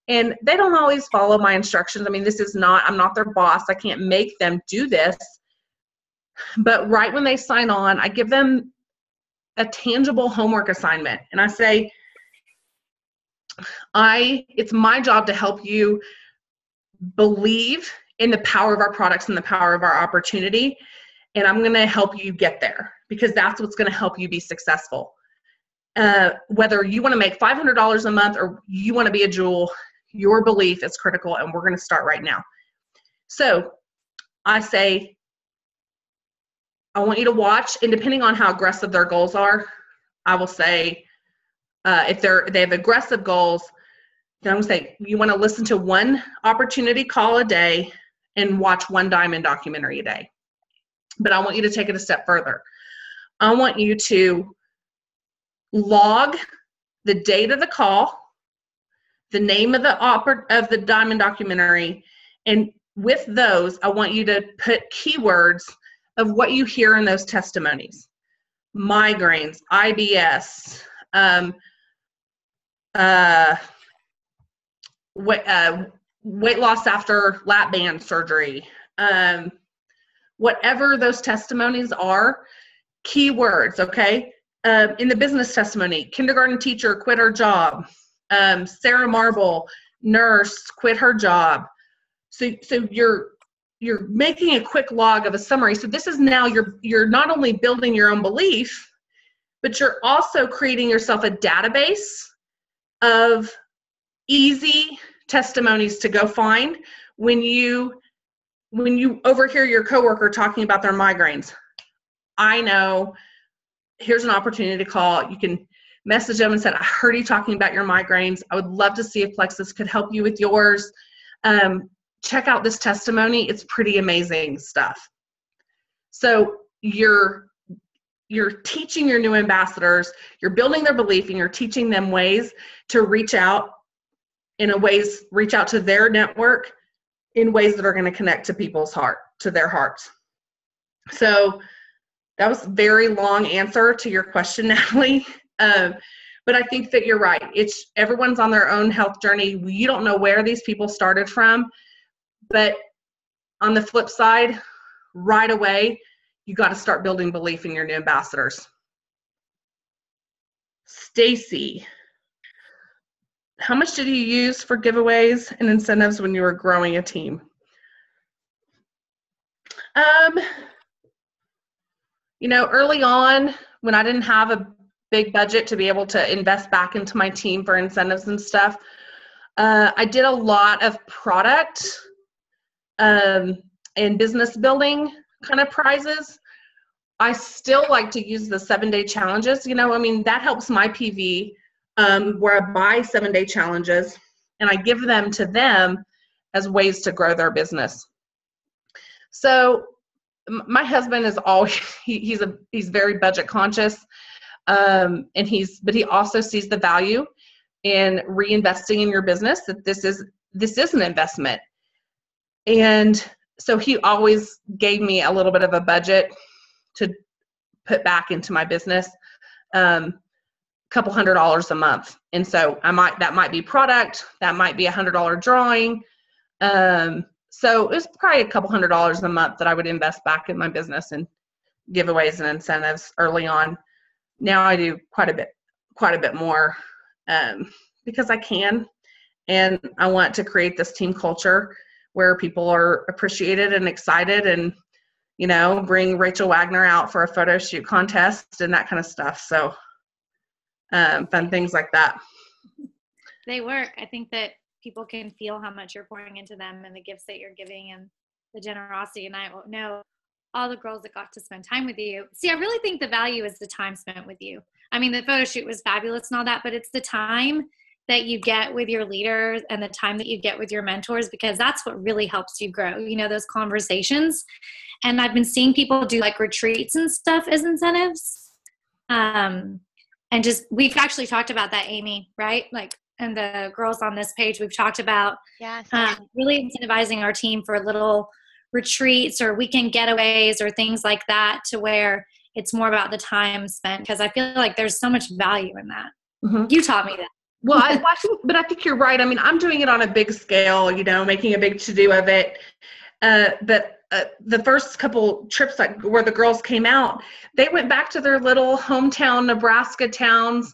And they don't always follow my instructions. I mean, I'm not their boss. I can't make them do this. But right when they sign on, I give them a tangible homework assignment. And I say, it's my job to help you believe in the power of our products and the power of our opportunity. And I'm going to help you get there, because that's what's going to help you be successful. Whether you want to make $500 a month or you want to be a jewel, your belief is critical, and we're going to start right now. So I say, I want you to watch, and depending on how aggressive their goals are, I will say, if they have aggressive goals, then I'm going to say, you want to listen to one opportunity call a day and watch one diamond documentary a day. But I want you to take it a step further. I want you to log the date of the call, the name of the diamond documentary, and with those, I want you to put keywords of what you hear in those testimonies: migraines, IBS, weight loss after lap band surgery, whatever those testimonies are, keywords, okay? In the business testimony, kindergarten teacher quit her job. Sarah Marble, nurse, quit her job. So you're making a quick log of a summary. So this is now you're not only building your own belief, but you're also creating yourself a database of easy testimonies to go find when you overhear your coworker talking about their migraines. I know here's an opportunity to call. You can message them and said, I heard you talking about your migraines. I would love to see if Plexus could help you with yours. Check out this testimony. It's pretty amazing stuff. So you're teaching your new ambassadors, you're building their belief, and you're teaching them ways to reach out to their network in ways that are going to connect to their hearts. So that was a very long answer to your question, Natalie. But I think that you're right. Everyone's on their own health journey. You don't know where these people started from, but on the flip side, right away, you got to start building belief in your new ambassadors. Stacy, how much did you use for giveaways and incentives when you were growing a team? Early on, when I didn't have a big budget to be able to invest back into my team for incentives and stuff, I did a lot of product and business building kind of prizes. I still like to use the 7-day challenges. That helps my PV, where I buy 7-day challenges and I give them to them as ways to grow their business. So my husband is always, he's very budget conscious. But he also sees the value in reinvesting in your business, that this is an investment. And so he always gave me a little bit of a budget to put back into my business, couple $100 a month. And so that might be product, that might be $100 drawing. So it was probably a couple $100 a month that I would invest back in my business and giveaways and incentives early on. Now I do quite a bit more, because I can, and I want to create this team culture where people are appreciated and excited, and bring Rachel Wagner out for a photo shoot contest and that kind of stuff. So fun things like that. They work. I think that people can feel how much you're pouring into them and the gifts that you're giving and the generosity. And I know all the girls that got to spend time with you. See, I really think the value is the time spent with you. The photo shoot was fabulous and all that, but it's the time that you get with your leaders and the time that you get with your mentors, because that's what really helps you grow, those conversations. And I've been seeing people do like retreats and stuff as incentives. And we've actually talked about that, Amy, right? And the girls on this page, we've talked about really incentivizing our team for little retreats or weekend getaways or things like that, to where it's more about the time spent, because I feel like there's so much value in that. Mm-hmm. You taught me that. Well, I think you're right. I'm doing it on a big scale, making a big to-do of it. But the first couple trips where the girls came out, they went back to their little hometown Nebraska towns,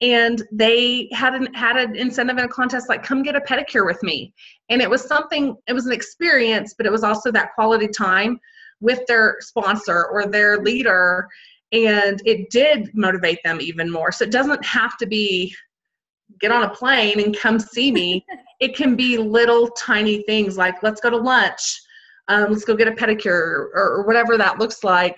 and they had an incentive and a contest, like, come get a pedicure with me. And it was an experience, but it was also that quality time with their sponsor or their leader. And it did motivate them even more. So it doesn't have to be get on a plane and come see me. It can be little tiny things like, let's go to lunch. Let's go get a pedicure or whatever that looks like.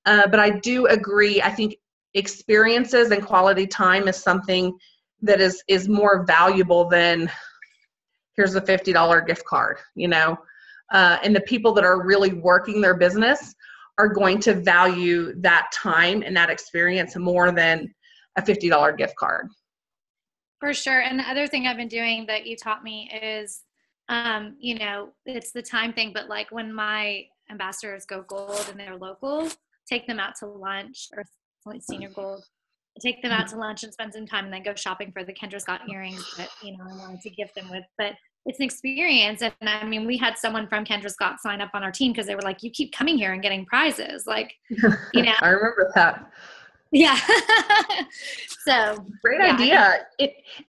But I do agree. I think experiences and quality time is something that is more valuable than here's a $50 gift card, and the people that are really working their business are going to value that time and that experience more than a $50 gift card. For sure. And the other thing I've been doing that you taught me is, it's the time thing, but like when my ambassadors go gold and they're local, take them out to lunch, or senior gold, take them out to lunch and spend some time, and then go shopping for the Kendra Scott earrings that, I wanted to gift them with. But it's an experience. And we had someone from Kendra Scott sign up on our team because they were like, you keep coming here and getting prizes. Like, I remember that. Yeah. So great idea.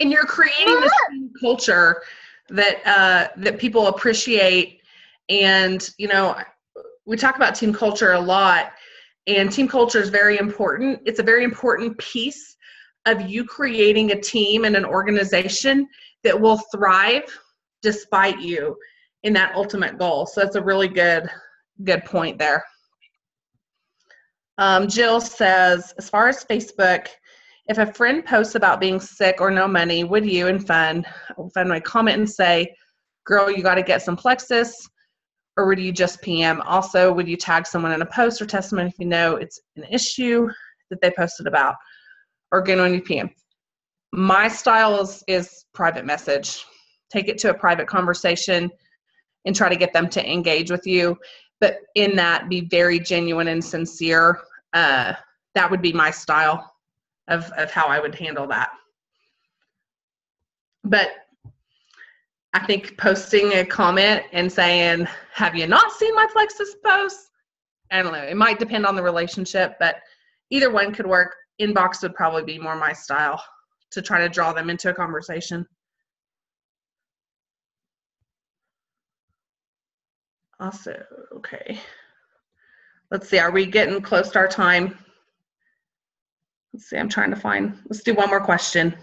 And you're creating this culture that people appreciate. And, we talk about team culture a lot, and team culture is very important. It's a very important piece of you creating a team and an organization that will thrive despite you in that ultimate goal. So that's a really good point there. Jill says, as far as Facebook, if a friend posts about being sick or no money, would you, in fun, my comment and say, girl, you got to get some Plexus, or would you just PM? Also, would you tag someone in a post or testimony if you know it's an issue that they posted about, or again when you PM? My style is private message. Take it to a private conversation and try to get them to engage with you. But in that, be very genuine and sincere. That would be my style of how I would handle that. But I think posting a comment and saying, have you not seen my Plexus post? I don't know. It might depend on the relationship, but either one could work. Inbox would probably be more my style to try to draw them into a conversation. Also, okay. Let's see. Are we getting close to our time? Let's see. I'm trying to find. Let's do one more question.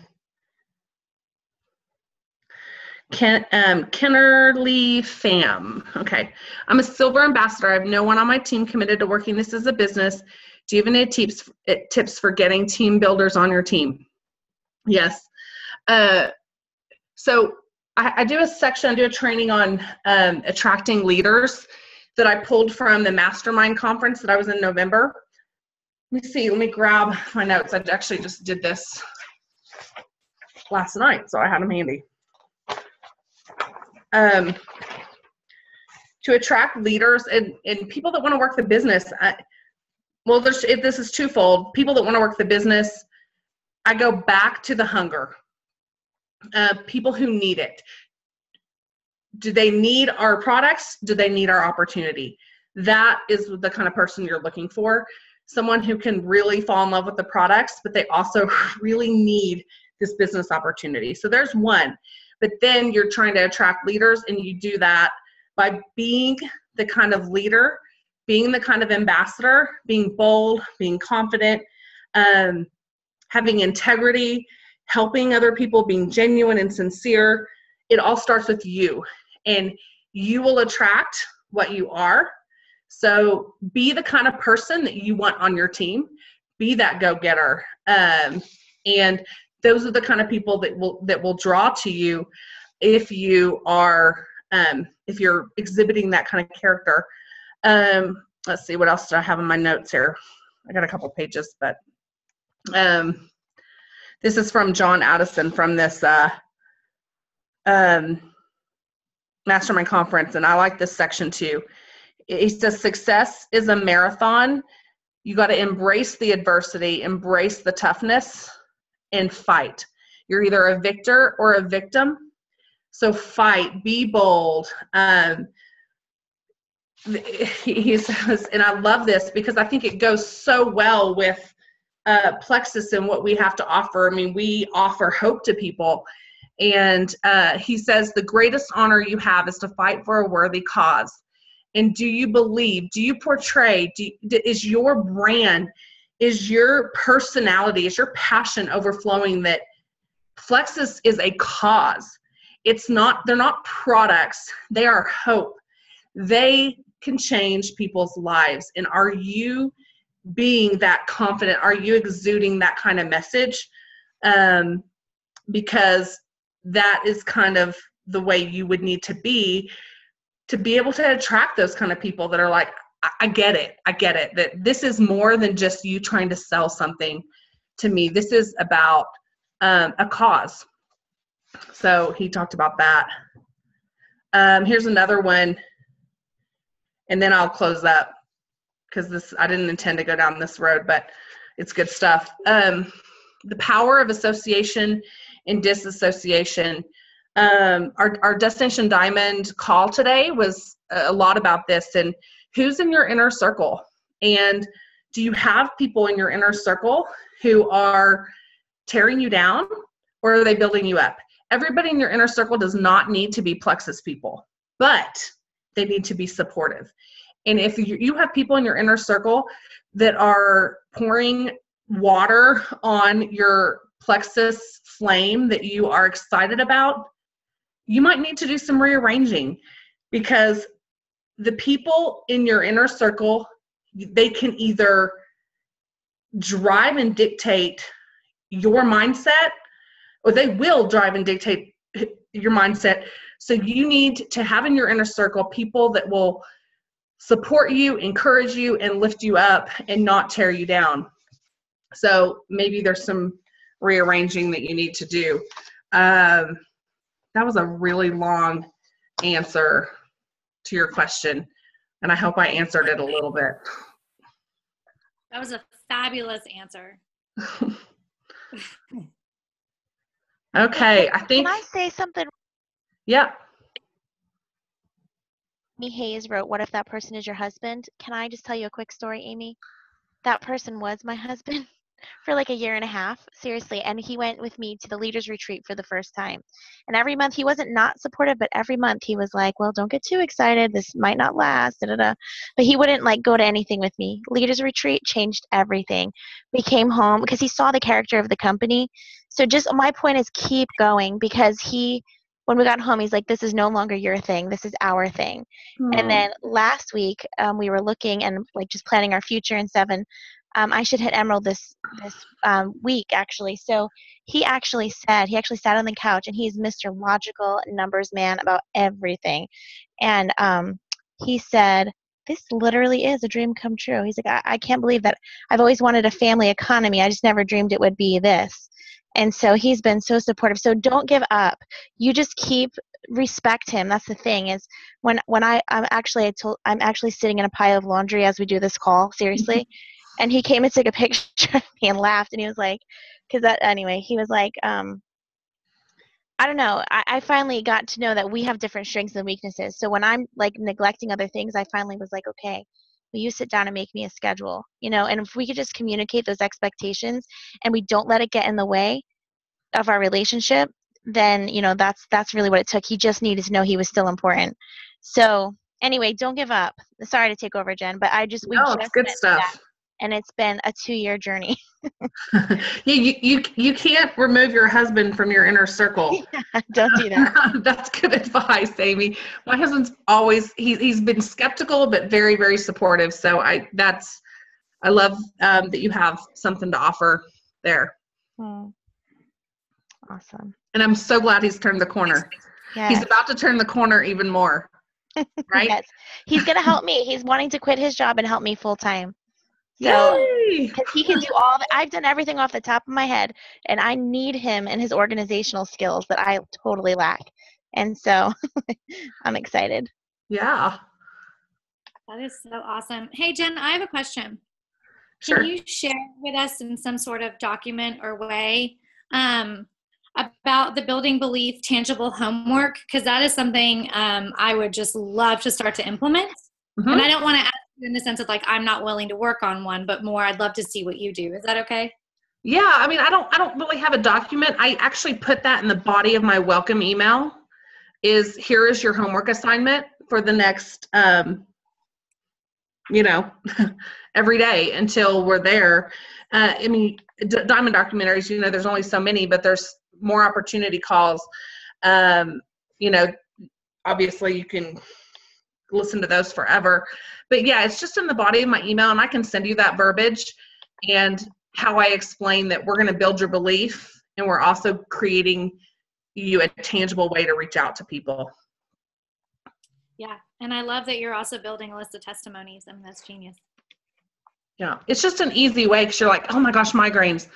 Kennerly Pham. Okay. I'm a silver ambassador. I have no one on my team committed to working this as a business. Do you have any tips for getting team builders on your team? Yes. So I do a section, I do a training on attracting leaders that I pulled from the mastermind conference that I was in November. Let me see, let me grab my notes. I actually just did this last night, so I had them handy. To attract leaders and people that want to work the business. This is twofold. People that want to work the business, I go back to the hunger. People who need it. Do they need our products? Do they need our opportunity? That is the kind of person you're looking for. Someone who can really fall in love with the products, but they also really need this business opportunity. So there's one. But then you're trying to attract leaders, and you do that by being the kind of leader, being the kind of ambassador, being bold, being confident, having integrity, helping other people, being genuine and sincere. It all starts with you, and you will attract what you are. So be the kind of person that you want on your team. Be that go-getter. And those are the kind of people that will draw to you if you are if you're exhibiting that kind of character. Let's see, what else do I have in my notes here? I got a couple pages, but this is from John Addison from this mastermind conference, and I like this section too. He says, success is a marathon. You got to embrace the adversity, embrace the toughness, and fight. You're either a victor or a victim. So fight, be bold. He says, and I love this because I think it goes so well with Plexus and what we have to offer. I mean, we offer hope to people. And he says, the greatest honor you have is to fight for a worthy cause. And do you believe, do you portray, is your brand, is your personality, is your passion overflowing that Plexus is a cause? It's not, they're not products, they are hope. They can change people's lives. And are you being that confident? Are you exuding that kind of message? Because that is kind of the way you would need to be able to attract those kind of people that are like, I get it, that this is more than just you trying to sell something to me. This is about a cause. So he talked about that. Here's another one, and then I'll close up because I didn't intend to go down this road, but it's good stuff. The power of association and disassociation. Our Destination Diamond call today was a lot about this, and who's in your inner circle, and do you have people in your inner circle who are tearing you down, or are they building you up? Everybody in your inner circle does not need to be Plexus people, but they need to be supportive. And if you have people in your inner circle that are pouring water on your Plexus flame that you are excited about, you might need to do some rearranging, because the people in your inner circle, they can either drive and dictate your mindset, or they will drive and dictate your mindset. So you need to have in your inner circle people that will support you, encourage you, and lift you up and not tear you down. So maybe there's some rearranging that you need to do. That was a really long answer to your question, and I hope I answered it a little bit. That was a fabulous answer. Okay, I think. Can I say something? Yeah. Amy Hayes wrote, "What if that person is your husband?" Can I just tell you a quick story, Amy? That person was my husband for like a year and a half, seriously. And he went with me to the leaders retreat for the first time. And every month, he wasn't not supportive, but every month he was like, well, don't get too excited. This might not last. Da, da, da. But he wouldn't like go to anything with me. Leaders retreat changed everything. We came home because he saw the character of the company. So just my point is keep going, because when we got home, he's like, this is no longer your thing. This is our thing. And then last week, we were looking and like just planning our future and stuff. And I should hit Emerald this week, actually. So he actually sat on the couch, and he's Mr. Logical Numbers man about everything. And he said, this literally is a dream come true. He's like, I can't believe that. I've always wanted a family economy. I just never dreamed it would be this. And so he's been so supportive. So don't give up. You just respect him. That's the thing, is when I'm actually sitting in a pile of laundry as we do this call, seriously. And he came and took a picture of me and laughed, and he was like, he was like, I don't know. I finally got to know that we have different strengths and weaknesses. So when I'm like neglecting other things, I finally was like, okay, will you sit down and make me a schedule? And if we could just communicate those expectations and we don't let it get in the way of our relationship, then, that's really what it took. He just needed to know he was still important. So anyway, don't give up. Sorry to take over, Jen, but it's good stuff. That, and it's been a 2-year journey. You can't remove your husband from your inner circle. Yeah, don't do that. That's good advice, Amy. My husband's always, he's been skeptical, but very, very supportive. So I love that you have something to offer there. Awesome. And I'm so glad he's turned the corner. Yes. He's about to turn the corner even more. Right? Yes. He's going to help me. He's wanting to quit his job and help me full time. So, because he can do I've done everything off the top of my head, and I need him and his organizational skills that I totally lack. And so I'm excited. Yeah. That is so awesome. Hey, Jen, I have a question. Sure. Can you share with us in some sort of document or way about the building belief tangible homework? Because that is something I would just love to start to implement. Mm-hmm. And I don't want to ask you in the sense of like I'm not willing to work on one, but more I'd love to see what you do. Is that okay? Yeah, I mean, I don't really have a document. I actually put that in the body of my welcome email. Here is your homework assignment for the next every day until we're there. I mean, Diamond documentaries, there's only so many, but there's more opportunity calls. Obviously you can listen to those forever. But yeah, it's just in the body of my email, and I can send you that verbiage and how I explain that we're going to build your belief, and we're also creating you a tangible way to reach out to people. Yeah, and I love that you're also building a list of testimonies. I mean, that's genius. Yeah, it's just an easy way, because you're like, oh my gosh, migraines.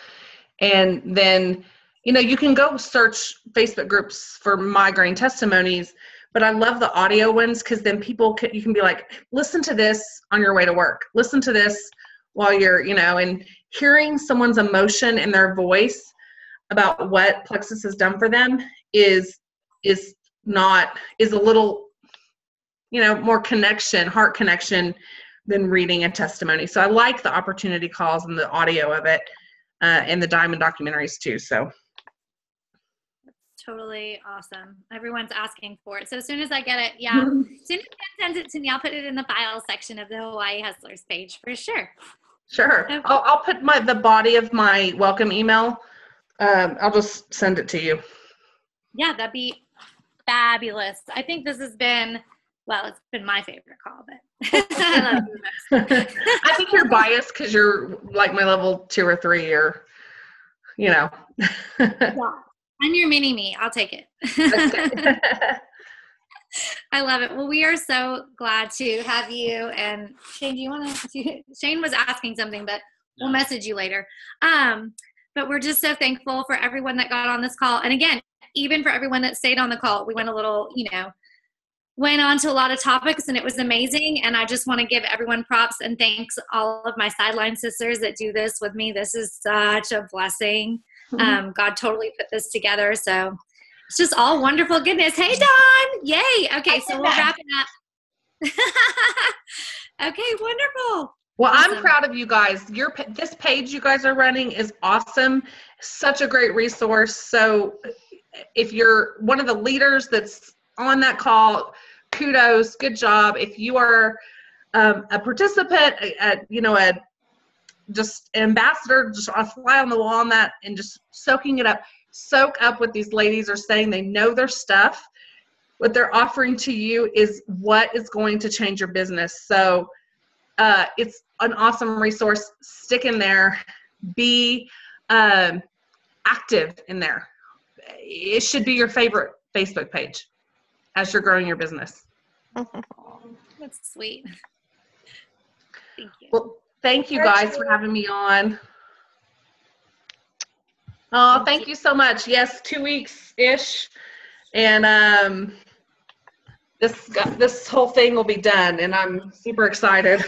And then, you can go search Facebook groups for migraine testimonies, but I love the audio ones, because then you can be like, listen to this on your way to work. Listen to this while you're, and hearing someone's emotion in their voice about what Plexus has done for them is a little, more heart connection than reading a testimony. So I like the opportunity calls and the audio of it, and the Diamond documentaries too. So. Totally awesome. Everyone's asking for it. So as soon as I get it, as soon as Jen sends it to me, I'll put it in the files section of the Hawaii Hustlers page for sure. Sure. Okay. I'll put the body of my welcome email. I'll just send it to you. Yeah, that'd be fabulous. I think this has been Well, it's been my favorite call, but I love you the most. I think you're biased because you're like my level 2 or 3, or, you know. Yeah. I'm your mini me. I'll take it. I love it. Well, we are so glad to have you. And Shane, do you want to? Shane was asking something, but we'll message you later. But we're just so thankful for everyone that got on this call. And again, even for everyone that stayed on the call, we went a little, went on to a lot of topics, and it was amazing. And I just want to give everyone props and thanks all of my sideline sisters that do this with me. This is such a blessing. God totally put this together. So it's just all wonderful goodness. Hey, Dawn. Yay. Okay, so we'll wrap it up. Okay, wonderful. Well, Awesome. I'm proud of you guys. This page you guys are running is awesome. Such a great resource. So if you're one of the leaders that's on that call, kudos, good job. If you are a participant, just an ambassador, just a fly on the wall on that, and just soaking it up. Soak up what these ladies are saying. They know their stuff. What they're offering to you is what is going to change your business. So it's an awesome resource. Stick in there. Be active in there. It should be your favorite Facebook page as you're growing your business. That's sweet. Thank you. Well, thank you guys for having me on. Oh, thank you so much. Yes, 2 weeks-ish. And this whole thing will be done, and I'm super excited.